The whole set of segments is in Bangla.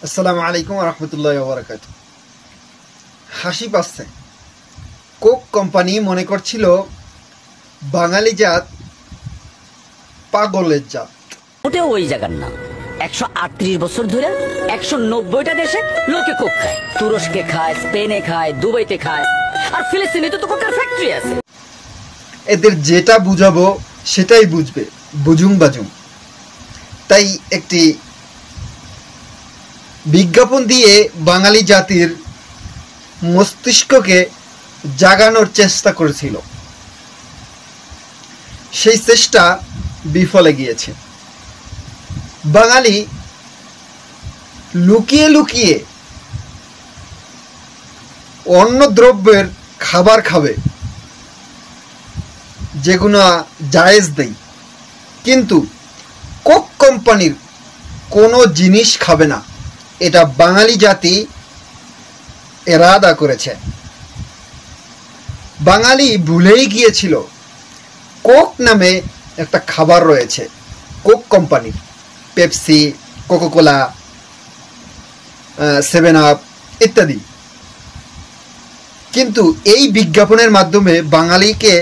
আসসালামু আলাইকুম রহমতুল্লাহ বারাকাতু। হাসি পাচ্ছে। কোক কোম্পানি মনে করছিল বাঙালি জাত পাগলের জাত। ওটাও ওই জায়গার নাম। 138 বছর ধরে 190টা দেশে লোকে কোক খায়। তুরস্কে খায়, স্পেনে খায়, দুবাইতে খায়, আর ফিলিস্তিনে তো কোকের ফ্যাক্টরি আছে। এদের যেটা বুঝাবো সেটাই বুঝবে, বুঝুম বাজুম। তাই একটি বিজ্ঞাপন দিয়ে বাঙালি জাতির মস্তিষ্ককে জাগানোর চেষ্টা করেছিল। সেই চেষ্টা বিফলে গিয়েছে। বাঙালি লুকিয়ে লুকিয়ে অন্য দ্রব্যের খাবার খাবে যেগুলো জায়েজ দেই, কিন্তু কোক কোম্পানির কোনো জিনিস খাবে না। এটা বাঙালি জাতি এরাদা করেছে। বাঙালি ভুলেই গিয়েছিল কোক নামে একটা খাবার রয়েছে, কোক কোম্পানির, পেপসি, কোকাকোলা, 7 আপ ইত্যাদি। কিন্তু এই বিজ্ঞাপনের মাধ্যমে বাঙালিকে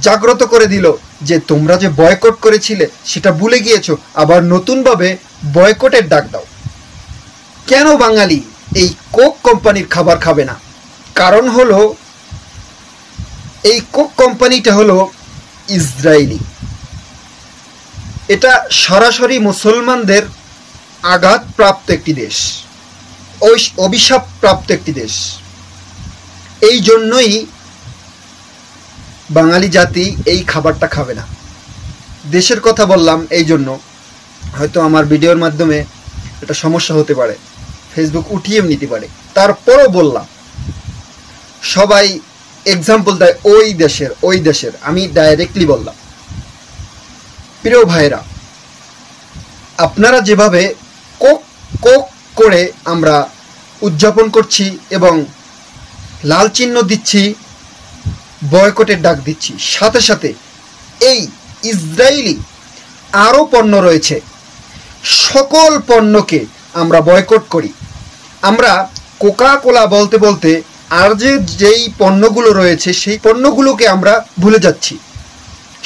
জাগ্রত করে দিল যে তোমরা যে বয়কট করেছিলে সেটা ভুলে গিয়েছো, আবার নতুনভাবে বয়কটের ডাক দাও। কেন বাঙালি এই কোক কোম্পানির খাবার খাবে না? কারণ হলো এই কোক কোম্পানিটা হলো ইসরায়েলি। এটা সরাসরি মুসলমানদের আঘাতপ্রাপ্ত একটি দেশ, অভিশাপপ্রাপ্ত একটি দেশ। এই জন্যই বাঙালি জাতি এই খাবারটা খাবে না। দেশের কথা বললাম এই জন্য, হয়তো আমার ভিডিওর মাধ্যমে এটা সমস্যা হতে পারে, ফেসবুক উঠিয়ে নিতে পারে, তারপরও বললাম। সবাই এক্সাম্পল দেয় ওই দেশের, আমি ডাইরেক্টলি বললাম। প্রিয় ভাইরা, আপনারা যেভাবে কোক কোক করে আমরা উদযাপন করছি এবং লাল চিহ্ন দিচ্ছি, বয়কটের ডাক দিচ্ছি, সাথে সাথে এই ইসরায়েলি আরও পণ্য রয়েছে, সকল পণ্যকে আমরা বয়কট করি। আমরা কোকাকোলা বলতে বলতে আর যেই পণ্যগুলো রয়েছে সেই পণ্যগুলোকে আমরা ভুলে যাচ্ছি।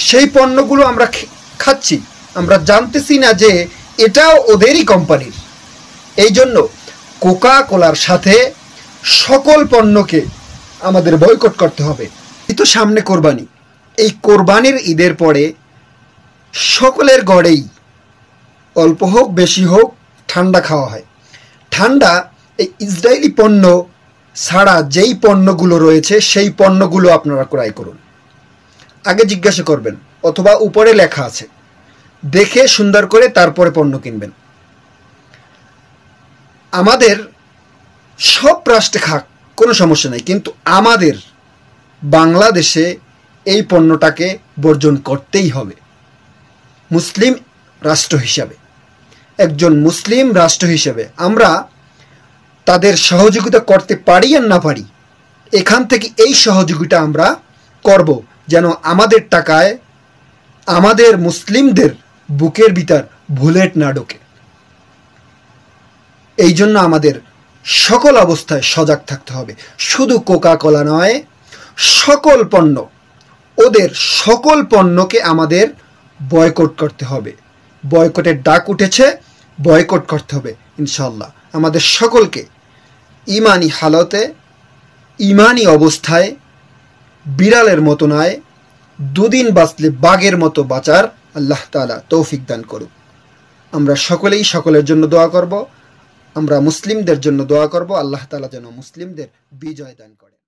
সেই পণ্যগুলো আমরা খাচ্ছি, আমরা জানতেছি না যে এটাও ওদেরই কোম্পানির। এই জন্য কোকাকোলার সাথে সকল পণ্যকে আমাদের বয়কট করতে হবে। এই তো সামনে কোরবানি। এই কোরবানির ঈদের পরে সকলের ঘরেই অল্প হোক বেশি হোক ঠান্ডা খাওয়া হয়। ঠান্ডা এই ইসরায়েলি পণ্য ছাড়া যেই পণ্যগুলো রয়েছে সেই পণ্যগুলো আপনারা ক্রয় করুন। আগে জিজ্ঞাসা করবেন, অথবা উপরে লেখা আছে, দেখে সুন্দর করে তারপরে পণ্য কিনবেন। আমাদের সব রাষ্ট্রে খাক, কোনো সমস্যা নেই, কিন্তু আমাদের বাংলাদেশে এই পণ্যটাকে বর্জন করতেই হবে। মুসলিম রাষ্ট্র হিসাবে, একজন মুসলিম রাষ্ট্র হিসেবে আমরা তাদের সহযোগিতা করতে পারি আর না পারি, এখান থেকে এই সহযোগিতা আমরা করব, যেন আমাদের টাকায় আমাদের মুসলিমদের বুকের ভিতর বুলেট না ঢোকে। এই জন্য আমাদের সকল অবস্থায় সজাগ থাকতে হবে। শুধু কোকাকোলা নয়, সকল পণ্য, ওদের সকল পণ্যকে আমাদের বয়কট করতে হবে। বয়কটের ডাক উঠেছে, বয়কট করতে হবে ইনশাল্লাহ। আমাদের সকলকে ইমানি হালতে, ইমানি অবস্থায় বিড়ালের মতো নয়, দুদিন বাঁচলে বাঘের মতো বাঁচার আল্লাহ তাআলা তৌফিক দান করুক। আমরা সকলেই সকলের জন্য দোয়া করব, আমরা মুসলিমদের জন্য দোয়া করব, আল্লাহ তাআলা যেন মুসলিমদের বিজয় দান করে।